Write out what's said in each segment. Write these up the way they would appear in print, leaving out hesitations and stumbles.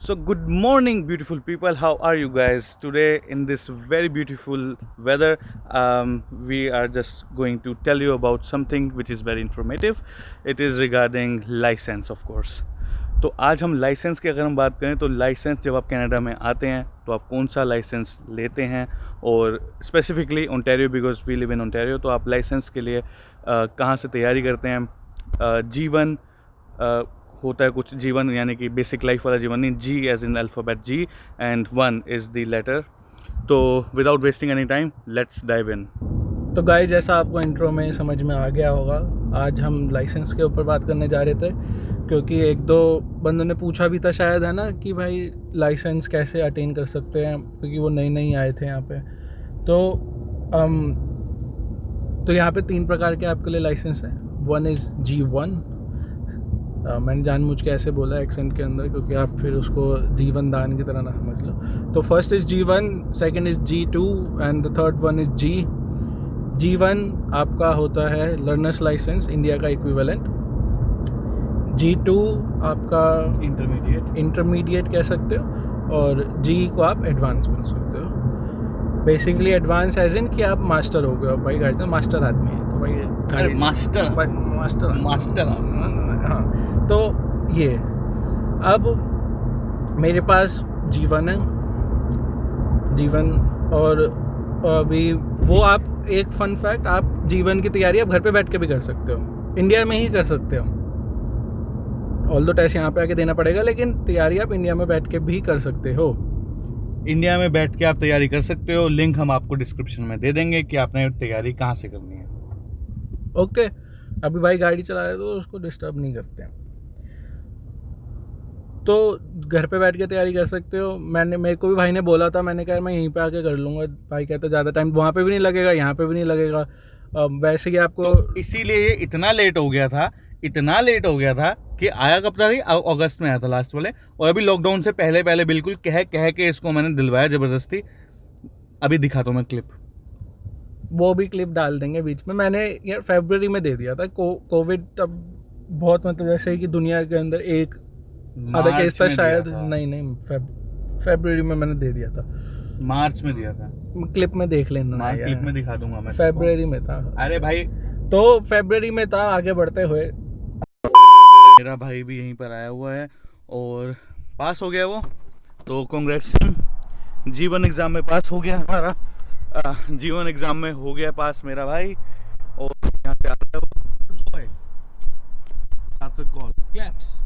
So good morning beautiful people, how are you guys today in this very beautiful weather? We are just going to tell you about something which is very informative. It is regarding license of course. तो आज हम licence की अगर हम बात करें तो licence जब आप कनाडा में आते हैं तो आप कौन सा लाइसेंस लेते हैं, और specifically Ontario because we live in Ontario, तो आप लाइसेंस के लिए कहाँ से तैयारी करते हैं। जीवन होता है कुछ, जीवन यानी कि बेसिक लाइफ वाला जीवन नहीं, G as in alphabet G and 1 is the letter. तो without wasting any time let's dive in. तो गाइस, जैसा आपको इंट्रो में समझ में आ गया होगा, आज हम लाइसेंस के ऊपर बात करने जा रहे थे, क्योंकि एक दो बंदों ने पूछा भी था शायद, है ना, कि भाई लाइसेंस कैसे अटेन कर सकते हैं, क्योंकि वो नई आए थे यहाँ पे। तो यहाँ पे 3 प्रकार के आपके लिए लाइसेंस हैं। 1 इज़ G1। मैंने जानबूझ के ऐसे बोला एक्सेंट के अंदर, क्योंकि आप फिर उसको जीवन दान की तरह ना समझ लो। तो first is G1, second is G2 and the third one is G। G1 आपका होता है लर्नर्स लाइसेंस, इंडिया का इक्विवेलेंट। G2 आपका इंटरमीडिएट कह सकते हो, और G को आप एडवांस बोल सकते हो। बेसिकली एडवांस एज इन कि आप मास्टर हो गए हो, भाई गाड़ी से मास्टर आदमी है तो भाई मास्टर हाँ। तो ये अब मेरे पास G1 है, G1। और अभी वो आप एक फन फैक्ट, आप G1 की तैयारी आप घर पे बैठ के भी कर सकते हो, इंडिया में ही कर सकते हो। ऑल्दो टेस्ट यहाँ पे आके देना पड़ेगा, लेकिन तैयारी आप इंडिया में बैठ के भी कर सकते हो। इंडिया में बैठ के आप तैयारी कर सकते हो, लिंक हम आपको डिस्क्रिप्शन में दे देंगे कि आपने तैयारी कहाँ से करनी है। ओके, अभी भाई गाड़ी चला रहे तो उसको डिस्टर्ब नहीं करते हैं। तो घर पे बैठ के तैयारी कर सकते हो। मेरे को भी भाई ने बोला था, मैंने कहा मैं यहीं पे आके कर लूँगा। भाई कहता ज़्यादा टाइम वहाँ पे भी नहीं लगेगा, यहाँ पे भी नहीं लगेगा। वैसे ही आपको तो इसीलिए ये इतना लेट हो गया था कि आया कब था, अगस्त में आया था लास्ट वाले, और अभी लॉकडाउन से पहले बिल्कुल कह के इसको मैंने दिलवाया ज़बरदस्ती। अभी दिखाता हूँ मैं क्लिप, वो भी क्लिप डाल देंगे बीच में। मैंने यार फरवरी में दे दिया था। कोविड तब बहुत, मतलब जैसे ही कि दुनिया के अंदर एक आधा केस था शायद, नहीं फरवरी में मैंने दे दिया था, मार्च में दिया था। क्लिप में देख लेना, क्लिप में दिखा दूंगा मैं। फरवरी में था। अरे भाई, तो फरवरी में था। आगे बढ़ते हुए मेरा भाई भी यहीं पर आया हुआ है और पास हो गया वो, तो कांग्रेट्स। G1 एग्ज़ाम में पास हो गया हमारा, G1 एग्ज़ाम में हो गया पास मेरा भाई। और यहाँ से आता है साथ कॉल क्लैप्स।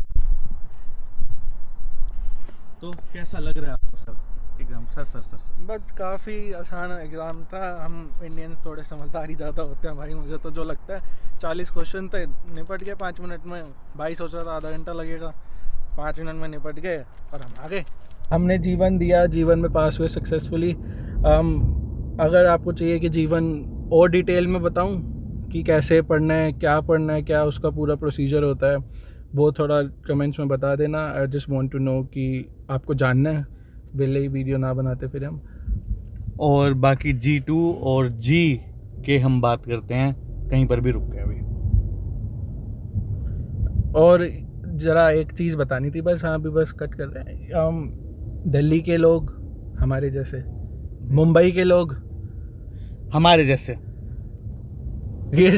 तो कैसा लग रहा है आपको सर एग्ज़ाम? सर बस काफ़ी आसान एग्ज़ाम था। हम इंडियंस थोड़े समझदारी ज़्यादा होते हैं भाई, मुझे तो जो लगता है। 40 क्वेश्चन थे, निपट गए 5 मिनट में। भाई सोच रहा था आधा घंटा लगेगा, 5 मिनट में निपट गए और हम आ गए। हमने G1 दिया, G1 में पास हुए सक्सेसफुली। अगर आपको चाहिए कि G1 और डिटेल में बताऊं कि कैसे पढ़ना है, क्या उसका पूरा प्रोसीजर होता है, वो थोड़ा कमेंट्स में बता देना। I just want to know कि आपको जानना है, वेले ही वीडियो ना बनाते फिर हम। और बाकी G2 और G के हम बात करते हैं, कहीं पर भी रुक गए अभी। और ज़रा एक चीज़ बतानी थी बस, हाँ भी बस कट कर रहे हैं। दिल्ली के लोग हमारे जैसे, मुंबई के लोग हमारे जैसे, ये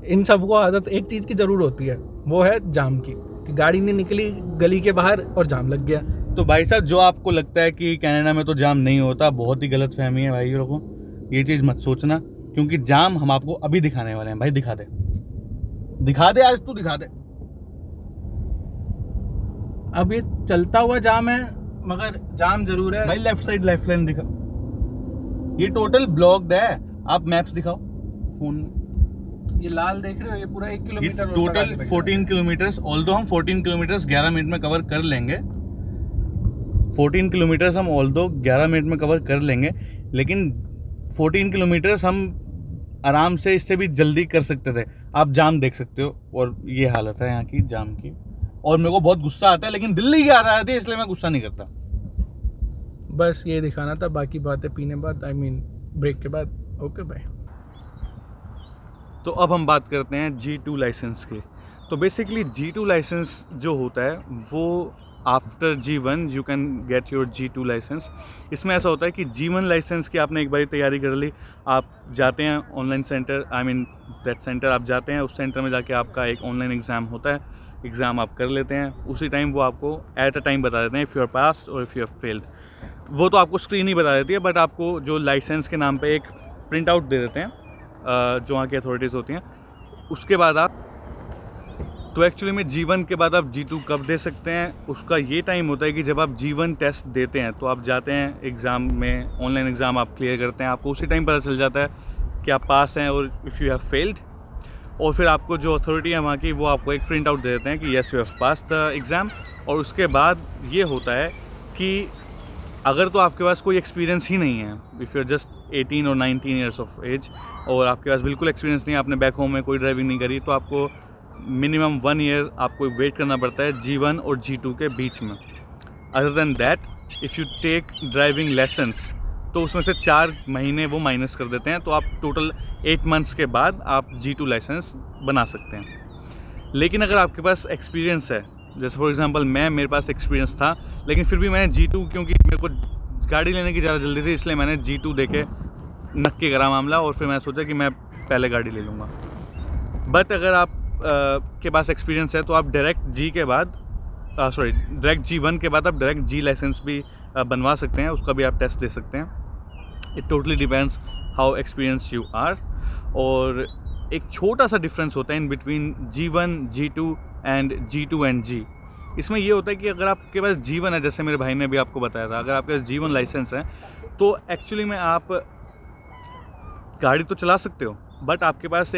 इन सबको आदत एक चीज़ की ज़रूर होती है, वो है जाम की, कि गाड़ी नहीं निकली गली के बाहर और जाम लग गया। तो भाई साहब, जो आपको लगता है कि कनाडा में तो जाम नहीं होता, बहुत ही गलत फहमी है भाई लोगों। ये चीज़ मत सोचना, क्योंकि जाम हम आपको अभी दिखाने वाले हैं। भाई दिखा दे आज तू दिखा दे। अब ये चलता हुआ जाम है, मगर जाम जरूर है भाई। लेफ्ट साइड लेफ्ट लाइन दिखा, ये टोटल ब्लॉक्ड है। आप मैप्स दिखाओ फोन में। ये लाल देख रहे हो, ये पूरा 1 किलोमीटर टोटल 14 किलोमीटर्स। ऑल्दो हम 14 किलोमीटर्स 11 मिनट में कवर कर लेंगे। 14 किलोमीटर्स हम ऑल्दो 11 मिनट में कवर कर लेंगे, लेकिन 14 किलोमीटर्स हम आराम से इससे भी जल्दी कर सकते थे। आप जाम देख सकते हो, और ये हालत है यहाँ की जाम की। और मेरे को बहुत गुस्सा आता है, लेकिन दिल्ली की आ रहा है, इसलिए मैं गुस्सा नहीं करता। बस ये दिखाना था, बाकी बातें पीने बाद, आई मीन ब्रेक के बाद। Okay bye. तो अब हम बात करते हैं G2 लाइसेंस की। तो बेसिकली G2 लाइसेंस जो होता है वो after G1 you can get your G2 licence. इसमें ऐसा होता है कि G1 लाइसेंस की आपने एक बार तैयारी कर ली, आप जाते हैं online centre, I mean that centre आप जाते हैं, उस सेंटर में जाके आपका एक ऑनलाइन एग्ज़ाम होता है, एग्ज़ाम आप कर लेते हैं, उसी टाइम वो आपको एट अ टाइम बता देते हैं इफ़ यू आर पास्ड और इफ़ यू आर फेल्ड। वो तो आपको स्क्रीन ही बता देती है, बट आपको जो लाइसेंस के नाम पे एक प्रिंट आउट दे देते हैं जो वहाँ की अथॉरिटीज़ होती हैं। उसके बाद आप तो एक्चुअली में G1 के बाद आप G2 कब दे सकते हैं, उसका ये टाइम होता है कि जब आप G1 टेस्ट देते हैं तो आप जाते हैं एग्ज़ाम में, ऑनलाइन एग्ज़ाम आप क्लियर करते हैं, आपको उसी टाइम पता चल जाता है कि आप पास हैं और इफ़ यू हैव फेल्ड। और फिर आपको जो अथॉरिटी है वहाँ की वो आपको एक प्रिंट आउट दे देते हैं कि yes you have pass the exam. और उसके बाद ये होता है कि अगर तो आपके पास कोई एक्सपीरियंस ही नहीं है, इफ़ यू आर जस्ट 18 और 19 ईयर्स ऑफ एज और आपके पास बिल्कुल एक्सपीरियंस नहीं है, आपने बैक होम में कोई ड्राइविंग नहीं करी, तो आपको मिनिमम 1 ईयर आपको वेट करना पड़ता है G1 और G2 के बीच में। Other than that if you take driving lessons तो उसमें से 4 महीने वो माइनस कर देते हैं, तो आप टोटल 8 मंथ्स के बाद आप G2 लाइसेंस बना सकते हैं। लेकिन अगर आपके पास एक्सपीरियंस है, जैसे फॉर एग्जांपल मेरे पास एक्सपीरियंस था, लेकिन फिर भी मैंने G2, क्योंकि मेरे को गाड़ी लेने की ज़्यादा जल्दी थी, इसलिए मैंने G2 दे के नक्की करा मामला और फिर मैंने सोचा कि मैं पहले गाड़ी ले लूँगा। बट अगर आप के पास एक्सपीरियंस है तो आप डायरेक्ट डायरेक्ट G1 के बाद आप डायरेक्ट G लाइसेंस भी बनवा सकते हैं, उसका भी आप टेस्ट दे सकते हैं। It totally depends how experience you are. और एक छोटा सा डिफरेंस होता है in between G1, G2 and G2 and G। इसमें ये होता है कि अगर आपके पास G1 है, जैसे मेरे भाई ने भी आपको बताया था, अगर आपके पास G1 लाइसेंस है तो एक्चुअली में आप गाड़ी तो चला सकते हो, बट आपके पास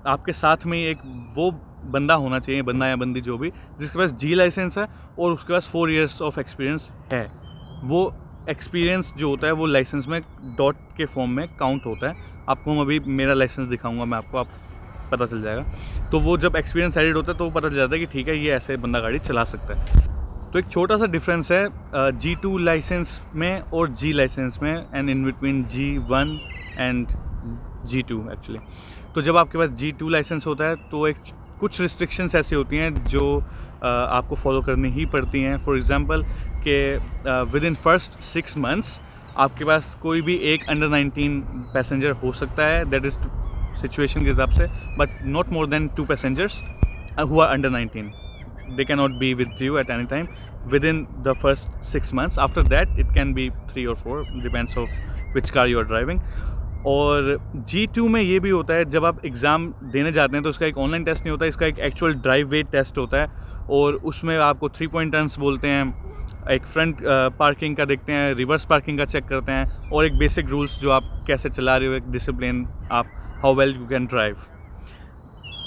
आपके साथ में एक वो बंदा होना चाहिए, बंदा या बंदी जो भी, जिसके पास G लाइसेंस है और उसके पास 4 इयर्स ऑफ एक्सपीरियंस है। वो एक्सपीरियंस जो होता है वो लाइसेंस में डॉट के फॉर्म में काउंट होता है। आपको हम अभी मेरा लाइसेंस दिखाऊंगा मैं आपको, आप पता चल जाएगा। तो वो जब एक्सपीरियंस एडिड होता है तो वो पता चल जाता है कि ठीक है ये ऐसे बंदा गाड़ी चला सकता है। तो एक छोटा सा डिफरेंस है G2 लाइसेंस में और G लाइसेंस में, and in between G1 and G2 actually. तो जब आपके पास G2 लाइसेंस होता है तो कुछ रिस्ट्रिक्शंस ऐसी होती हैं जो आपको फॉलो करनी ही पड़ती हैं। फॉर एग्जांपल कि विद इन फर्स्ट 6 मंथ्स आपके पास कोई भी एक अंडर 19 पैसेंजर हो सकता है, दैट इज़ सिचुएशन के हिसाब से, but not more than 2 passengers who are under 19। They cannot be with you at any time within the first 6 months. After that it can be 3 or 4, depends of which car you are driving. और G2 में ये भी होता है, जब आप exam देने जाते हैं तो इसका एक ऑनलाइन टेस्ट नहीं होता, इसका एक एक्चुअल ड्राइव वेट टेस्ट होता है। और उसमें आपको 3 पॉइंट टर्न्स बोलते हैं, एक फ्रंट पार्किंग का देखते हैं, रिवर्स पार्किंग का चेक करते हैं, और एक बेसिक रूल्स जो आप कैसे चला रहे हो, एक डिसिप्लिन, आप how well you can drive.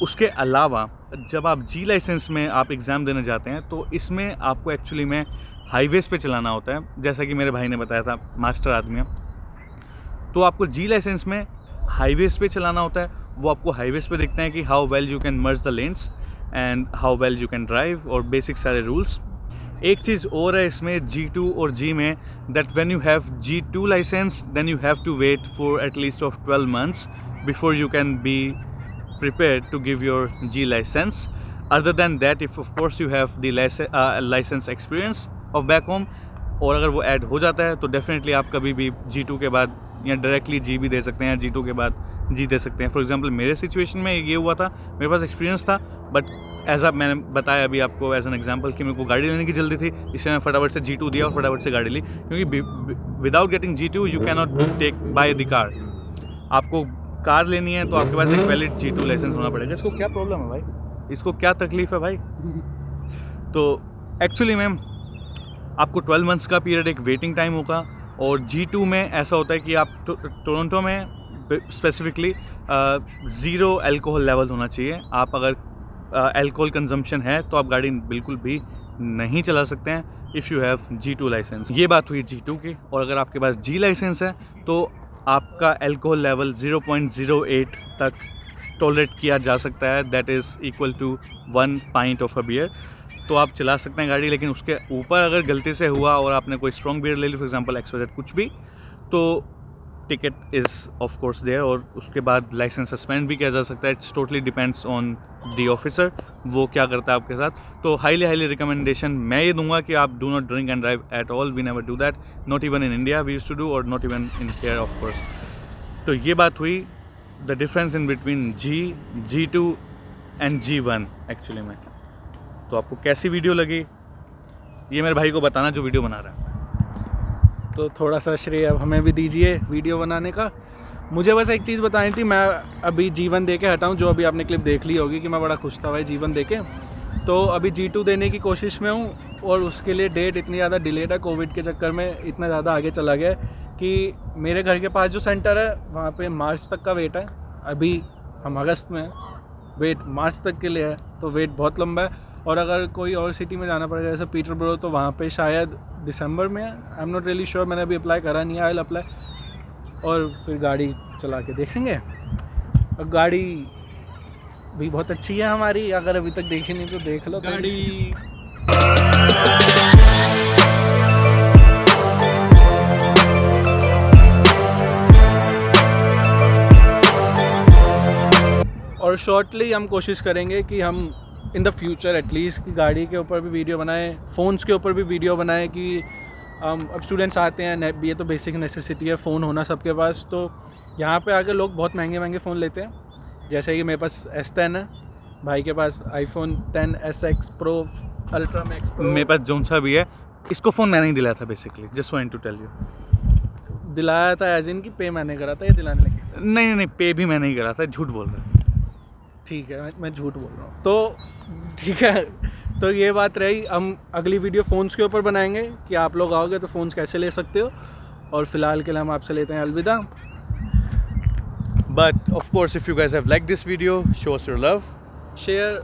उसके अलावा जब आप G लाइसेंस में आप एग्ज़ाम देने जाते हैं तो इसमें आपको एक्चुअली में हाईवेज़ पे चलाना होता है, जैसा कि मेरे भाई ने बताया था, मास्टर आदमी है। तो आपको G लाइसेंस में हाईवेज़ पे चलाना होता है, वो आपको हाईवेज़ पे देखते हैं कि how well you can merge the lanes and how well you can drive, और बेसिक सारे रूल्स। एक चीज़ और है इसमें G2 और G में, that when you have G2 licence then you have to wait for at least of 12 months before you can be prepared to give your G license. Other than that, if of course you have the license experience of back home, और अगर वो add हो जाता है तो definitely आप कभी भी G2 के बाद या डायरेक्टली G भी दे सकते हैं, G2 के बाद G दे सकते हैं। फॉर एग्जांपल मेरे सिचुएशन में ये हुआ था, मेरे पास एक्सपीरियंस था, बट मैंने बताया अभी आपको एज एन एग्जांपल कि मेरे को गाड़ी लेने की जल्दी थी, इसलिए मैं फटाफट से G2 दिया और फटाफट से गाड़ी ली, क्योंकि without getting G2 you can not take buy the car. आपको कार लेनी है तो आपके पास एक वैलिड G2 लाइसेंस होना पड़ेगा। इसको क्या प्रॉब्लम है भाई, इसको क्या तकलीफ़ है भाई? तो एक्चुअली मैम आपको 12 मंथ्स का पीरियड एक वेटिंग टाइम होगा, और G2 में ऐसा होता है कि आप टोरंटो में स्पेसिफिकली 0 अल्कोहल लेवल होना चाहिए। आप अगर अल्कोहल कंजम्पशन है तो आप गाड़ी बिल्कुल भी नहीं चला सकते हैं if you have G2 licence. ये बात हुई G2 की। और अगर आपके पास G लाइसेंस है तो आपका अल्कोहल लेवल 0.08 तक टॉलरेट किया जा सकता है, that is equal to 1 pint of a beer. तो आप चला सकते हैं गाड़ी, लेकिन उसके ऊपर अगर गलती से हुआ और आपने कोई स्ट्रॉन्ग बियर ले ली, फॉर एग्जांपल XYZ कुछ भी, तो ticket is of course there, और उसके बाद लाइसेंस सस्पेंड भी किया जा सकता है. It's totally depends on the officer, वो क्या करता है आपके साथ. तो हाईली रिकमेंडेशन मैं ये दूंगा कि आप do not drink and drive at all. We never do that, not even in India we used to do, और not even in here of course. तो ये बात हुई the difference in between G2 and G1 actually में. तो आपको कैसी video लगी ये मेरे भाई को बताना जो वीडियो बना रहा है. तो थोड़ा सा श्रेय अब हमें भी दीजिए वीडियो बनाने का. मुझे बस एक चीज़ बतानी थी. मैं अभी G1 दे के हटाऊँ, जो अभी आपने क्लिप देख ली होगी कि मैं बड़ा खुश था भाई G1 दे के. तो अभी G2 देने की कोशिश में हूँ, और उसके लिए डेट इतनी ज़्यादा डिलेड है, कोविड के चक्कर में इतना ज़्यादा आगे चला गया है कि मेरे घर के पास जो सेंटर है वहाँ पे मार्च तक का वेट है. अभी हम अगस्त में हैं, वेट मार्च तक के लिए है, तो वेट बहुत लंबा है. और अगर कोई और सिटी में जाना पड़ेगा जैसे पीटरबरो, तो वहाँ पे शायद दिसंबर में है. I am not really sure, मैंने अभी अप्लाई करा नहीं है. आई विल अप्लाई, और फिर गाड़ी चला के देखेंगे. और गाड़ी भी बहुत अच्छी है हमारी, अगर अभी तक देखी नहीं तो देख लो गाड़ी. और शॉर्टली हम कोशिश करेंगे कि हम इन द फ्यूचर एटलीस्ट कि गाड़ी के ऊपर भी वीडियो बनाएं, फ़ोन्स के ऊपर भी वीडियो बनाएं. कि अब स्टूडेंट्स आते हैं, ये तो बेसिक नेसेसिटी है फ़ोन होना सबके पास. तो यहाँ पे आकर लोग बहुत महंगे फ़ोन लेते हैं. जैसे कि मेरे पास S10 है, भाई के पास iPhone XS Pro Ultra Max Pro, मेरे पास जोन सा भी है. इसको फ़ोन मैंने ही दिलाया था basically, just want to tell you. दिलाया था एज इन कि पे मैंने करा था, ये दिलाने लगे? नहीं, पे भी मैंने ही करा था. झूठ बोल रहा है. ठीक है, मैं झूठ बोल रहा हूँ. तो ठीक है, तो ये बात रही. हम अगली वीडियो फ़ोन्स के ऊपर बनाएंगे कि आप लोग आओगे तो फ़ोन्स कैसे ले सकते हो. और फ़िलहाल के लिए हम आपसे लेते हैं अलविदा. But of course, if you guys have liked this video, show us your love share,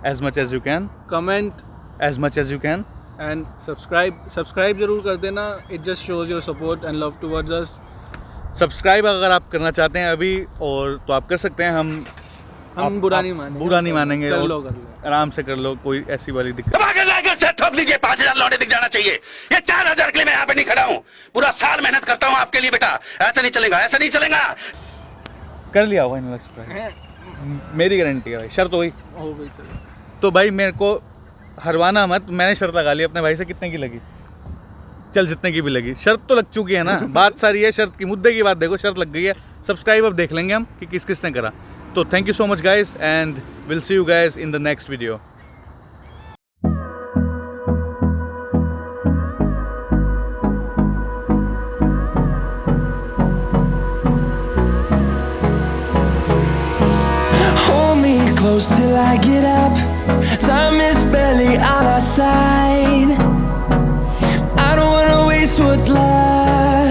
as much as you can, comment as much as you can. And subscribe ज़रूर कर देना. It just shows your support and love towards us. Subscribe अगर आप करना चाहते हैं अभी, और तो आप कर सकते हैं. हम बुरा नहीं मानेंगे. बुरा नहीं मानेंगे. कर और लो. आराम से कर लो, कोई ऐसी वाली दिक्कत. ठोक लीजिए. 5,000 लौटे दिख जाना चाहिए. ये 4,000 के लिए मैं यहाँ पे नहीं खड़ा हूँ. पूरा साल मेहनत करता हूँ आपके लिए बेटा. ऐसा नहीं चलेगा, ऐसा नहीं चलेगा. कर लिया होगा इन्वेस्ट प्राइस, मेरी गारंटी है भाई. शर्त हो गई. चलो. तो भाई मेरे को हरवाना मत. मैंने शर्त लगा ली अपने भाई से. कितने की लगी? चल जितने की भी लगी, शर्त तो लग चुकी है ना. बात सारी है शर्त की. मुद्दे की बात देखो, शर्त लग गई है. सब्सक्राइब अब देख लेंगे हम कि किस किस ने करा. तो thank you so much guys, and will see you guys in the next video. Close till I get up. Time is barely on our side. I don't wanna waste what's left.